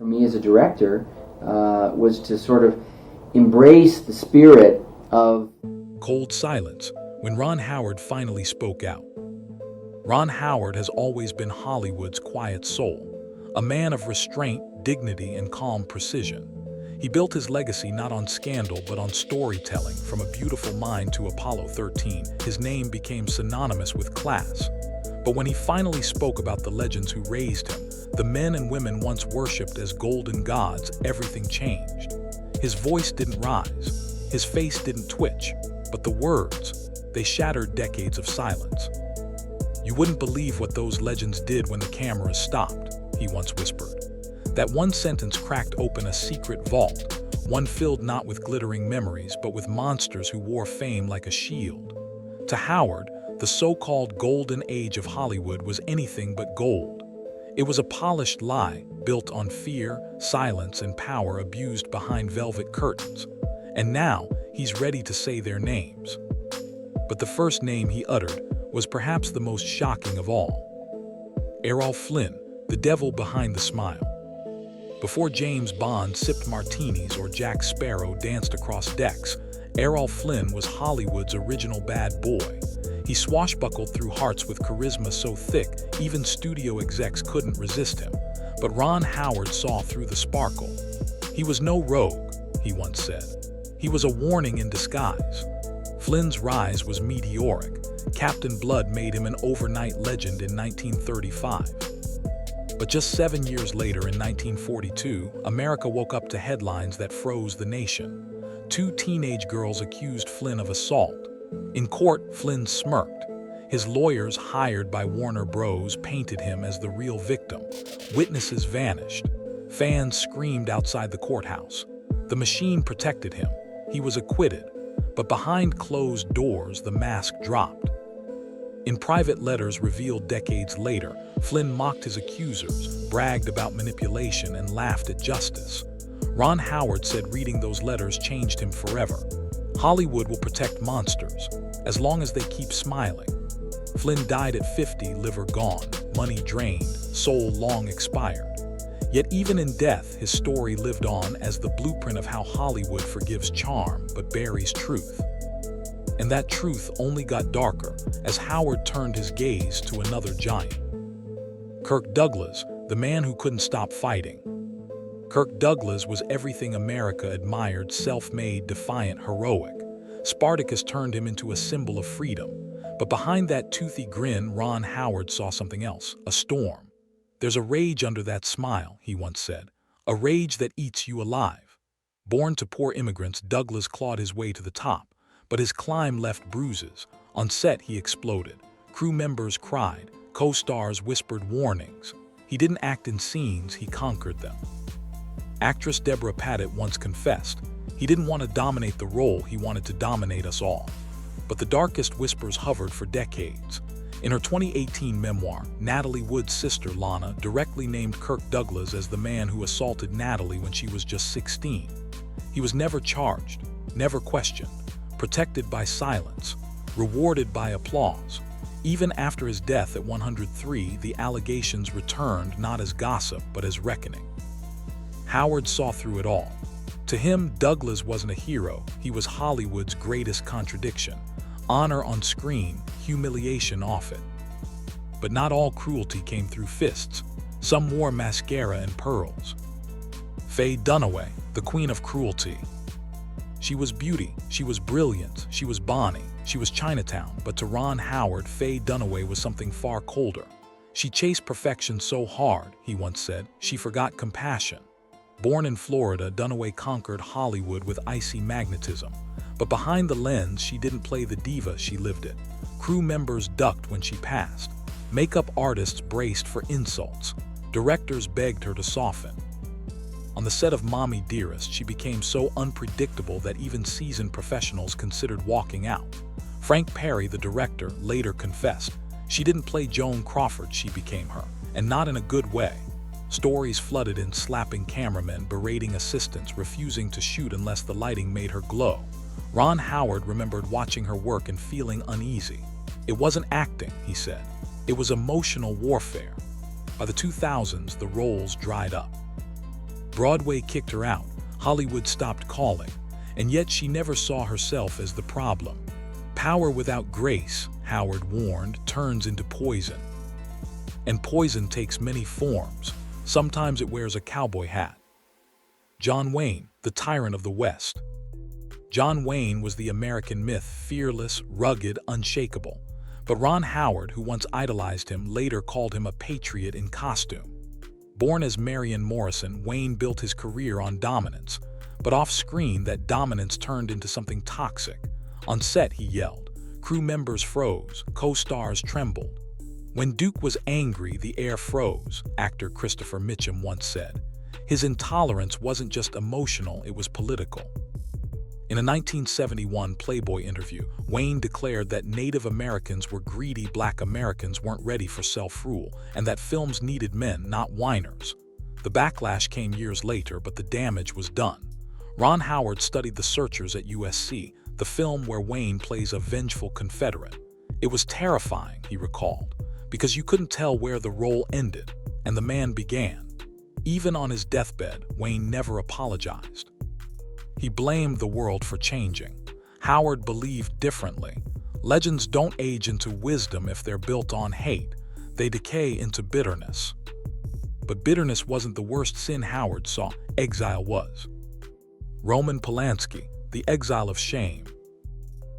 for me as a director was to sort of embrace the spirit of Cold silence when Ron Howard finally spoke out. Ron Howard has always been Hollywood's quiet soul, a man of restraint, dignity, and calm precision. He built his legacy not on scandal but on storytelling. From A Beautiful Mind to Apollo 13, his name became synonymous with class. But when he finally spoke about the legends who raised him, the men and women once worshipped as golden gods, everything changed. His voice didn't rise, his face didn't twitch, but the words, they shattered decades of silence. "You wouldn't believe what those legends did when the cameras stopped," he once whispered. That one sentence cracked open a secret vault, one filled not with glittering memories, but with monsters who wore fame like a shield. To Howard, the so-called golden age of Hollywood was anything but gold. It was a polished lie, built on fear, silence, and power abused behind velvet curtains. And now, he's ready to say their names. But the first name he uttered was perhaps the most shocking of all. Errol Flynn, the devil behind the smile. Before James Bond sipped martinis or Jack Sparrow danced across decks, Errol Flynn was Hollywood's original bad boy. He swashbuckled through hearts with charisma so thick, even studio execs couldn't resist him. But Ron Howard saw through the sparkle. He was no rogue, he once said. He was a warning in disguise. Flynn's rise was meteoric. Captain Blood made him an overnight legend in 1935. But just 7 years later, in 1942, America woke up to headlines that froze the nation. 2 teenage girls accused Flynn of assault. In court, Flynn smirked. His lawyers, hired by Warner Bros., painted him as the real victim. Witnesses vanished. Fans screamed outside the courthouse. The machine protected him. He was acquitted. But behind closed doors, the mask dropped. In private letters revealed decades later, Flynn mocked his accusers, bragged about manipulation, and laughed at justice. Ron Howard said reading those letters changed him forever. Hollywood will protect monsters, as long as they keep smiling. Flynn died at 50, liver gone, money drained, soul long expired. Yet even in death, his story lived on as the blueprint of how Hollywood forgives charm but buries truth. And that truth only got darker as Howard turned his gaze to another giant. Kirk Douglas, the man who couldn't stop fighting. Kirk Douglas was everything America admired: self-made, defiant, heroic. Spartacus turned him into a symbol of freedom. But behind that toothy grin, Ron Howard saw something else, a storm. "There's a rage under that smile," he once said, "a rage that eats you alive." Born to poor immigrants, Douglas clawed his way to the top. But his climb left bruises. On set, he exploded. Crew members cried. Co-stars whispered warnings. He didn't act in scenes, he conquered them. Actress Deborah Paddett once confessed, he didn't want to dominate the role, he wanted to dominate us all. But the darkest whispers hovered for decades. In her 2018 memoir, Natalie Wood's sister Lana directly named Kirk Douglas as the man who assaulted Natalie when she was just 16. He was never charged, never questioned. Protected by silence, rewarded by applause. Even after his death at 103, the allegations returned not as gossip but as reckoning. Howard saw through it all. To him, Douglas wasn't a hero, he was Hollywood's greatest contradiction. Honor on screen, humiliation off it. But not all cruelty came through fists. Some wore mascara and pearls. Faye Dunaway, the queen of cruelty. She was beauty, she was brilliant, she was Bonnie, she was Chinatown, but to Ron Howard, Faye Dunaway was something far colder. She chased perfection so hard, he once said, she forgot compassion. Born in Florida, Dunaway conquered Hollywood with icy magnetism. But behind the lens, she didn't play the diva, she lived it. Crew members ducked when she passed. Makeup artists braced for insults. Directors begged her to soften. On the set of Mommy Dearest, she became so unpredictable that even seasoned professionals considered walking out. Frank Perry, the director, later confessed, she didn't play Joan Crawford, she became her, and not in a good way. Stories flooded in, slapping cameramen, berating assistants, refusing to shoot unless the lighting made her glow. Ron Howard remembered watching her work and feeling uneasy. It wasn't acting, he said. It was emotional warfare. By the 2000s, the roles dried up. Broadway kicked her out, Hollywood stopped calling, and yet she never saw herself as the problem. Power without grace, Howard warned, turns into poison. And poison takes many forms. Sometimes it wears a cowboy hat. John Wayne, the tyrant of the West. John Wayne was the American myth, fearless, rugged, unshakable. But Ron Howard, who once idolized him, later called him a patriot in costume. Born as Marion Morrison, Wayne built his career on dominance. But off-screen, that dominance turned into something toxic. On set, he yelled. Crew members froze. Co-stars trembled. When Duke was angry, the air froze, actor Christopher Mitchum once said. His intolerance wasn't just emotional, it was political. In a 1971 Playboy interview, Wayne declared that Native Americans were greedy, Black Americans weren't ready for self-rule, and that films needed men, not whiners. The backlash came years later, but the damage was done. Ron Howard studied The Searchers at USC, the film where Wayne plays a vengeful Confederate. It was terrifying, he recalled, because you couldn't tell where the role ended and the man began. Even on his deathbed, Wayne never apologized. He blamed the world for changing. Howard believed differently. Legends don't age into wisdom if they're built on hate. They decay into bitterness. But bitterness wasn't the worst sin Howard saw. Exile was. Roman Polanski, the exile of shame.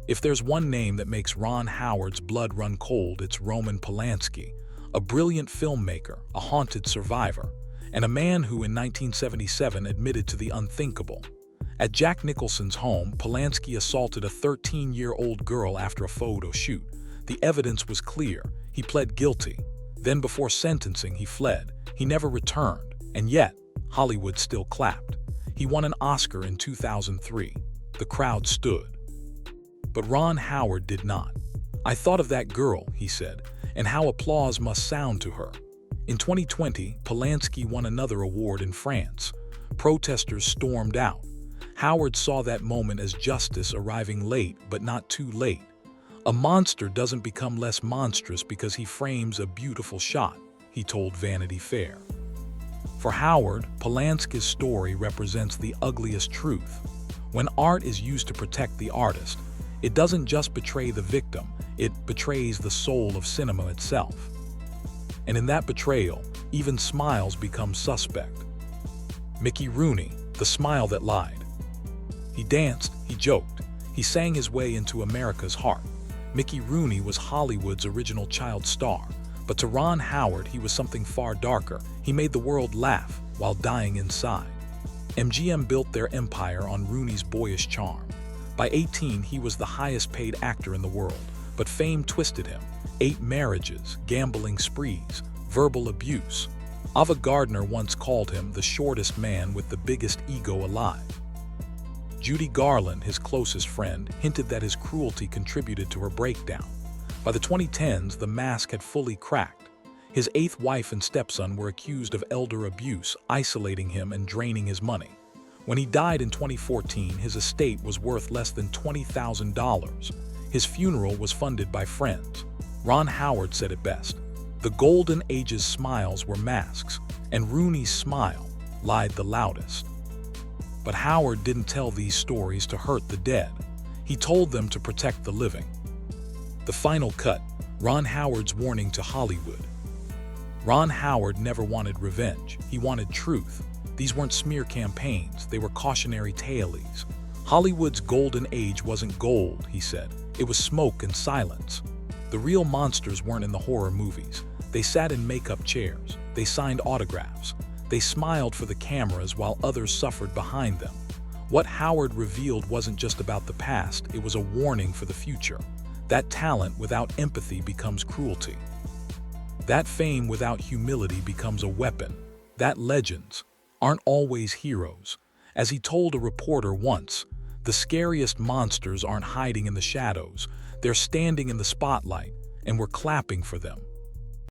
If there's one name that makes Ron Howard's blood run cold, it's Roman Polanski, a brilliant filmmaker, a haunted survivor, and a man who in 1977 admitted to the unthinkable. At Jack Nicholson's home, Polanski assaulted a 13-year-old girl after a photo shoot. The evidence was clear. He pled guilty. Then before sentencing, he fled. He never returned. And yet, Hollywood still clapped. He won an Oscar in 2003. The crowd stood. But Ron Howard did not. I thought of that girl, he said, and how applause must sound to her. In 2020, Polanski won another award in France. Protesters stormed out. Howard saw that moment as justice arriving late, but not too late. A monster doesn't become less monstrous because he frames a beautiful shot, he told Vanity Fair. For Howard, Polanski's story represents the ugliest truth. When art is used to protect the artist, it doesn't just betray the victim, it betrays the soul of cinema itself. And in that betrayal, even smiles become suspect. Mickey Rooney, the smile that lied. He danced, he joked, he sang his way into America's heart. Mickey Rooney was Hollywood's original child star, but to Ron Howard he was something far darker. He made the world laugh while dying inside. MGM built their empire on Rooney's boyish charm. By 18, he was the highest paid actor in the world, but fame twisted him. 8 marriages, gambling sprees, verbal abuse. Ava Gardner once called him the shortest man with the biggest ego alive. Judy Garland, his closest friend, hinted that his cruelty contributed to her breakdown. By the 2010s, the mask had fully cracked. His 8th wife and stepson were accused of elder abuse, isolating him and draining his money. When he died in 2014, his estate was worth less than $20,000. His funeral was funded by friends. Ron Howard said it best. The Golden Age's smiles were masks, and Rooney's smile lied the loudest. But Howard didn't tell these stories to hurt the dead. He told them to protect the living. The final cut, Ron Howard's warning to Hollywood. Ron Howard never wanted revenge. He wanted truth. These weren't smear campaigns, they were cautionary tales. Hollywood's golden age wasn't gold, he said. It was smoke and silence. The real monsters weren't in the horror movies. They sat in makeup chairs. They signed autographs. They smiled for the cameras while others suffered behind them. What Howard revealed wasn't just about the past, it was a warning for the future. That talent without empathy becomes cruelty. That fame without humility becomes a weapon. That legends aren't always heroes. As he told a reporter once, the scariest monsters aren't hiding in the shadows. They're standing in the spotlight, and we're clapping for them.